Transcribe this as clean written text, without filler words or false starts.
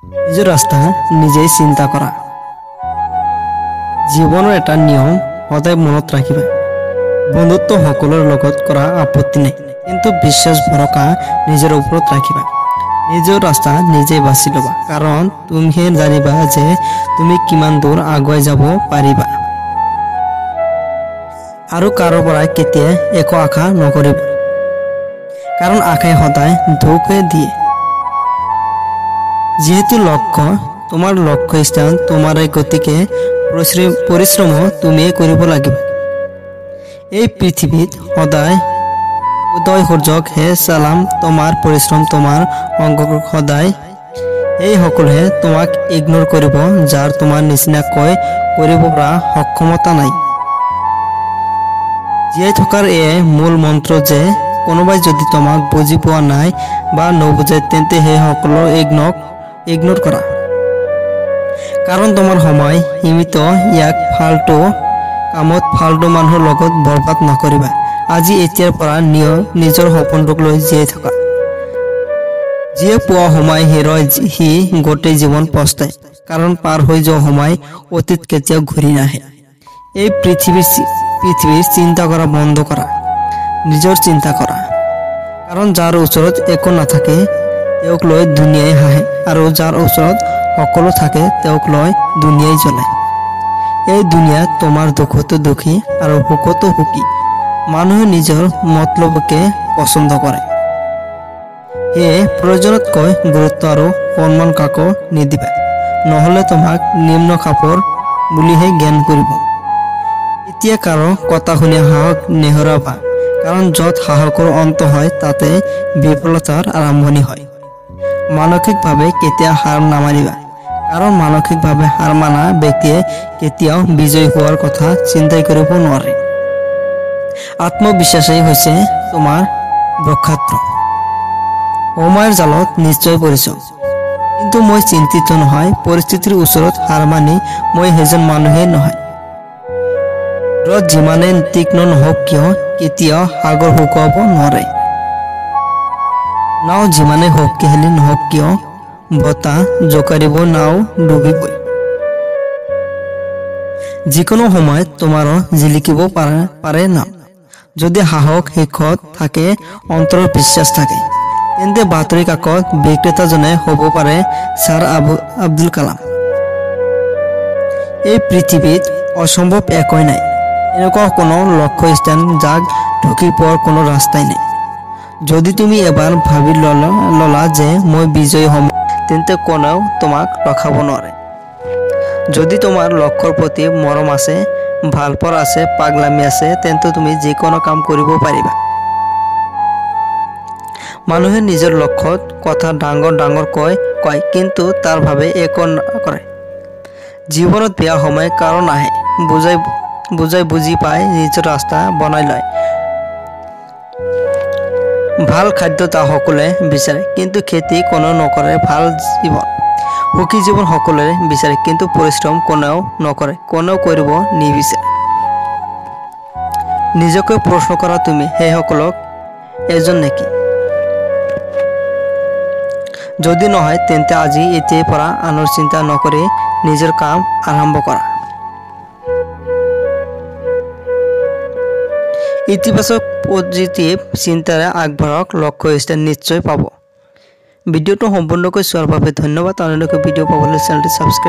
নিজৰ ৰাস্তা নিজেই চিন্তা কৰা। জীৱনৰ এটা নিয়ম সদায় মনত ৰাখিবা। বন্ধুত্ব সকলোৰ লগত কৰা আপত্তি নাই, কিন্তু বিশ্বাস ভৰসা নিজৰ ওপৰত ৰাখিবা। নিজৰ ৰাস্তা নিজেই বাছি ল'বা, কাৰণ তুমিহে জানিবা যে তুমি কিমান দূৰ আগুৱাই যাব পাৰিবা। আৰু কাৰো পৰা কেতিয়া একো আশা নকৰিবা, কাৰণ আশাই সদায় দুখে দিয়ে। যেহেতু তোমাৰ লক্ষ্য স্থান তোমাৰে, গতিকে পৰিশ্ৰম তুমিয়ে কৰিব লাগিব। এই পৃথিৱীত সদায় উদয় সূৰ্যক হে চালাম, তোমাৰ পৰিশ্ৰম তোমাৰ অংগ সদায়। এই সকলোৱে তোমাক ইগনোৰ কৰিব, যাৰ তোমাৰ নিচিনাকৈ কৰিব পৰা সক্ষমতা নাই। জীয়াই থকাৰ এয়াই মূল মন্ত্ৰ যে কোনোবাই যদি তোমাক বুজি পোৱা নাই বা নুবুজে, তেন্তে সেই সকলো ইগনোৰ কৰা। কাৰণ তোমাৰ সময় সীমিত, ইয়াক ফাল্টু কামত ফাল্টু মানুহৰ লগত বৰবাদ নকৰিবা। আজি এতিয়াৰ পৰা নিজৰ সপোনটোক লৈ জীয়াই থকা। যিয়ে পোৱা সময় হেৰুৱাই সি গোটেই জীৱন পস্তায়, কাৰণ পাৰ হৈ যোৱা সময় অতীত কেতিয়াও ঘূৰি নাহে। এই পৃথিৱীৰ চিন্তা কৰা বন্ধ কৰা, নিজৰ চিন্তা কৰা। কাৰণ যাৰ ওচৰত একো নাথাকে তেওঁক লৈ দুনিয়াই হাঁহে, আৰু যাৰ ওচৰত সকলো থাকে তেওঁক লৈ দুনিয়াই জ্বলায়। এই দুনিয়াত তোমাৰ দুখতো দুখী আৰু সুখতো সুখী। মানুহে নিজৰ মতলবকে পচন্দ কৰে। সেয়ে প্ৰয়োজনতকৈ গুৰুত্ব আৰু সন্মান কাকো নিদিবা, নহলে তোমাক নিম্ন খাপৰ বুলিহে জ্ঞান কৰিব। এতিয়া কাৰো কথা শুনি সাহস নেহেৰুৱাবা, কাৰণ য'ত সাহসৰ অন্ত হয় তাতে বিফলতাৰ আৰম্ভণি হয়। মানসিকভাৱে কেতিয়া হাৰ নামানিবা, কাৰণ মানসিকভাৱে হাৰ মানা ব্যক্তিয়ে কেতিয়াও বিজয়ী হোৱাৰ কথা চিন্তাই কৰিব নোৱাৰে। আত্মবিশ্বাসেই হৈছে তোমাৰ ব্ৰহ্মাস্ত্ৰ। সময়ৰ জালত নিশ্চয় পৰিছ, কিন্তু মই চিন্তিত নহয়। পৰিস্থিতিৰ ওচৰত হাৰ মানি মই সেইজন মানুহেই নহয়। ৰ'দ যিমানে তীক্ষ্ণ নহওক কিয় কেতিয়াও সাগৰ শুকুৱাব নোৱাৰে। নাও যিমানে শক্তিশালী নহওক কিয় বতাহ জোকাৰিব, নাও ডুবিবই। যিকোনো সময়ত তোমাৰো জিলিকিব পাৰে নাও। যদি সাহস শেষত থাকে, অন্তৰৰ বিশ্বাস থাকে, তেন্তে বাতৰি কাকত বিক্ৰেতাজনে হ'ব পাৰে ছাৰ আব্দুল কালাম। এই পৃথিৱীত অসম্ভৱ একোৱেই নাই। এনেকুৱা কোনো লক্ষ্য স্থান যাক ঢুকি পোৱাৰ কোনো ৰাস্তাই নাই। যদি তুমি এবাৰ ভাবি ললা যে মই বিজয়ী হ'ম, তেন্তে কোনেও তোমাক ৰখাব নোৱাৰে। যদি তোমাৰ লক্ষ্যৰ প্ৰতি মৰম আছে, ভালপোৱা আছে, পাগলামি আছে, তেন্তে তুমি যিকোনো কাম কৰিব পাৰিবা। মানুহে নিজৰ লক্ষ্যৰ কথা ডাঙৰ কয়, কিন্তু তাৰ ভাৱে একো নকৰে। জীৱনত বেয়া সময় কাৰো নাহে, বুজি পাই নিজৰ ৰাস্তা বনাই লয়। ভাল খাদ্য সকলোৱে বিচাৰে, কিন্তু খেতি কোনেও নকৰে। ভাল জীৱন, সুখী জীৱন সকলোৱে বিচাৰে, কিন্তু পৰিশ্ৰম কোনেও নকৰে, কোনেও কৰিব নিবিচাৰে। নিজকে প্ৰশ্ন কৰা, তুমি সেইসকলক এজন নেকি? যদি নহয়, তেন্তে আজি এতিয়াৰ পৰা আনৰ চিন্তা নকৰি নিজৰ কাম আৰম্ভ কৰা। ইতিবাচক পজিটিভ চিন্তাৰে আগবাঢ়ক, লক্ষ্য স্থান নিশ্চয় পাব। ভিডিঅ'টো সম্পূৰ্ণকৈ চোৱাৰ বাবে ধন্যবাদ। আনন্দ ভিডিঅ' পাবলৈ চেনেলটি ছাবস্ক্ৰাইব